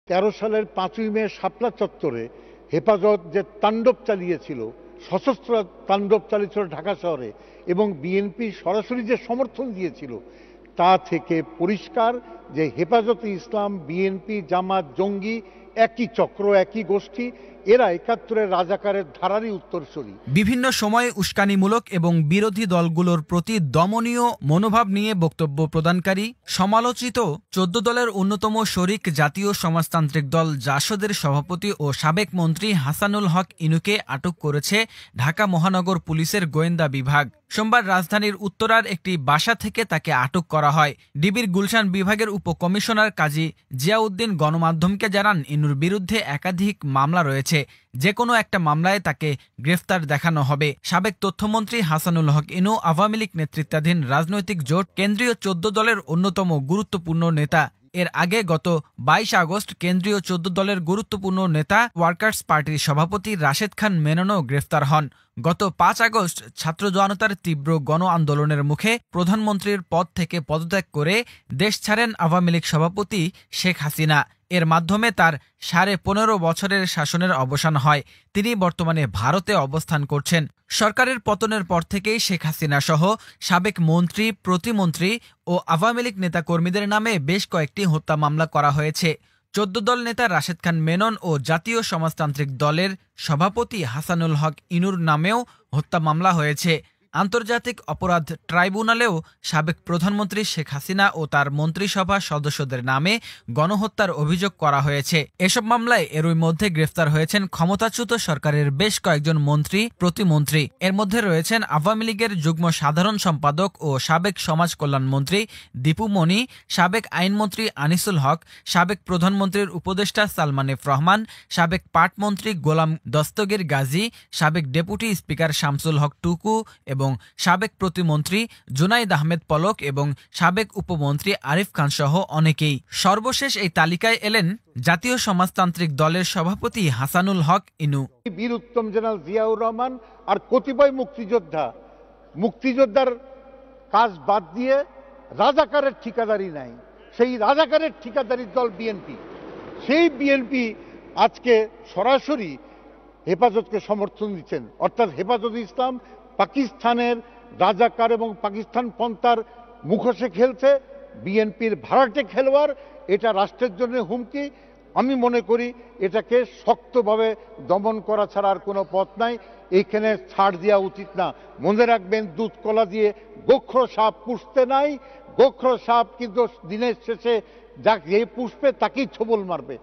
13 সালের 5ই মে শাপলা চত্বরে হেফাজত যে তাণ্ডব চালিয়েছিল, সশস্ত্র তাণ্ডব চালিয়েছিল ঢাকা শহরে, এবং বিএনপি সরাসরি যে সমর্থন দিয়েছিল, তা থেকে পরিষ্কার যে হেফাজতে ইসলাম, বিএনপি, জামাত, জঙ্গি একই চক্র, একই গোষ্ঠী। এরা ৭১-এর রাজাকারের ধারারই উত্তরসূরি। বিভিন্ন সময়ে উস্কানিমূলক এবং বিরোধী দলগুলোর প্রতি দমনীয় মনোভাব নিয়ে বক্তব্য প্রদানকারী সমালোচিত ১৪ দলের অন্যতম শরিক জাতীয় সমাজতান্ত্রিক দল জাসদের সভাপতি ও সাবেক মন্ত্রী হাসানুল হক ইনুকে আটক করেছে ঢাকা মহানগর পুলিশের গোয়েন্দা বিভাগ। সোমবার রাজধানীর উত্তরার একটি বাসা থেকে তাকে আটক করা হয়। ডিবির গুলশান বিভাগের উপকমিশনার কাজী জিয়াউদ্দিন গণমাধ্যমকে জানান, ইনুর বিরুদ্ধে একাধিক মামলা রয়েছে, যে কোনো একটা মামলায় তাকে গ্রেফতার দেখানো হবে। সাবেক তথ্যমন্ত্রী হাসানুল হক ইনু আওয়ামী লীগ নেতৃত্বাধীন রাজনৈতিক জোট কেন্দ্রীয় ১৪ দলের অন্যতম গুরুত্বপূর্ণ নেতা। এর আগে গত ২২ আগস্ট কেন্দ্রীয় ১৪ দলের গুরুত্বপূর্ণ নেতা ওয়ার্কার্স পার্টির সভাপতি রাশেদ খান মেননও গ্রেফতার হন। গত ৫ আগস্ট ছাত্র জনতার তীব্র গণ আন্দোলনের মুখে প্রধানমন্ত্রীর পদ থেকে পদত্যাগ করে দেশ ছাড়েন আওয়ামী লীগ সভাপতি শেখ হাসিনা। এর মাধ্যমে তার ১৫.৫ বছরের শাসনের অবসান হয়। তিনি বর্তমানে ভারতে অবস্থান করছেন। সরকারের পতনের পর থেকেই শেখ হাসিনা সহ সাবেক মন্ত্রী, প্রতিমন্ত্রী ও আওয়ামী লীগ নেতাকর্মীদের নামে বেশ কয়েকটি হত্যা মামলা করা হয়েছে। ১৪ দল নেতা রাশেদ খান মেনন ও জাতীয় সমাজতান্ত্রিক দলের সভাপতি হাসানুল হক ইনুর নামেও হত্যা মামলা হয়েছে। আন্তর্জাতিক অপরাধ ট্রাইব্যুনালেও সাবেক প্রধানমন্ত্রী শেখ হাসিনা ও তার মন্ত্রিসভা সদস্যদের নামে গণহত্যার অভিযোগ করা হয়েছে। এসব মামলায় এরই মধ্যে গ্রেফতার হয়েছেন ক্ষমতাচ্যুত সরকারের বেশ কয়েকজন মন্ত্রী, প্রতিমন্ত্রী। এর মধ্যে রয়েছেন আওয়ামী লীগের যুগ্ম সাধারণ সম্পাদক ও সাবেক সমাজ কল্যাণ মন্ত্রী দীপু মনি, সাবেক আইনমন্ত্রী আনিসুল হক, সাবেক প্রধানমন্ত্রীর উপদেষ্টা সালমান এফ রহমান, সাবেক পাটমন্ত্রী গোলাম দস্তগীর গাজী, সাবেক ডেপুটি স্পিকার শামসুল হক টুকু এবং সাবেক প্রতিমন্ত্রী জুনাইদ আহমেদ পলক এবং সাবেক উপমন্ত্রী আরিফ খান সহ অনেকেই। সর্বশেষ এই তালিকায় এলেন জাতীয় সমাজতান্ত্রিক দলের সভাপতি হাসানুল হক ইনু। বীর উত্তম জেনারেল জিয়াউর রহমান আর কতিপয় মুক্তিযোদ্ধার কাজ বাদ দিয়ে রাজাকারের ঠিকাদারি নাই। সেই রাজাকারের ঠিকাদারির দল বিএনপি। সেই বিএনপি আজকে সরাসরি হেফাজতকে সমর্থন দিচ্ছেন, অর্থাৎ হেফাজত ইসলাম পাকিস্তানের রাজাকার এবং পাকিস্তান পন্থার মুখোশে খেলছে। বিএনপির ভাড়াটে খেলোয়াড়। এটা রাষ্ট্রের জন্য হুমকি। আমি মনে করি এটাকে শক্তভাবে দমন করা ছাড়া আর কোনো পথ নাই। এইখানে ছাড় দেওয়া উচিত না। মনে রাখবেন, দুধ কলা দিয়ে গোখরো সাপ পুষতে নাই। গোখরো সাপ কিন্তু দিনের শেষে যে পুষবে তাকেই ছোবল মারবে।